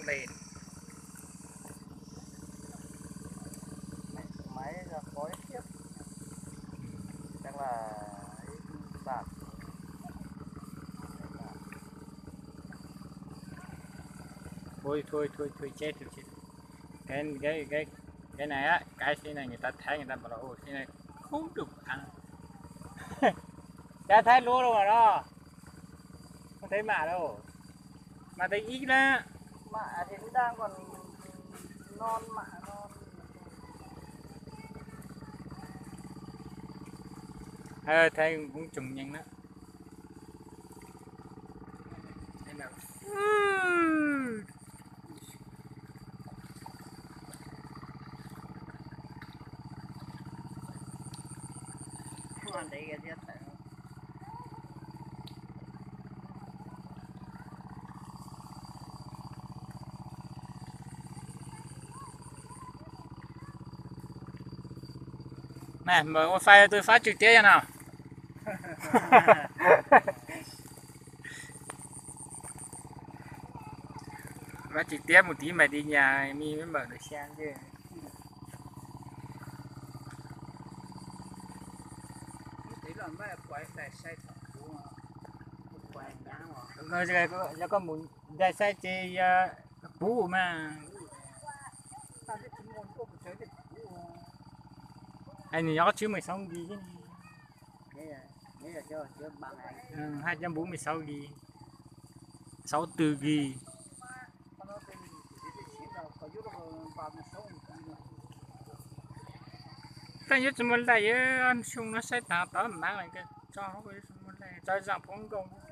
lên máy là khói tiếp chắc là bạn thôi chết cái này á, cái này người ta thấy người ta bảo là ôi cái này không được ăn. Đã thấy luôn rồi mà đó, không thấy mạ đâu mà thấy ít đó. mạ thì cũng đang còn non mạ non. Thấy cũng trùng nhanh đó. Đây là Còn đấy cái gì phải này mở wifi tôi phát trực tiếp cho nào. Phát trực tiếp một tí mày đi nhà mi mới mở được xem chứ. thế là mấy quay lại sai quay nhá mà Rồi có muốn ra xe chơi bú mà ta biết chúng môn có một chơi được anh nhớ chứ 16 gì chứ. thế là chưa bằng này 246 gì 64 gì. nó tên chỉ là có chút là 36 Cái nhất mình lại ăn xong nó sẽ tạo tao mang lại cái cho nó cái mình lại cho giảm phong công.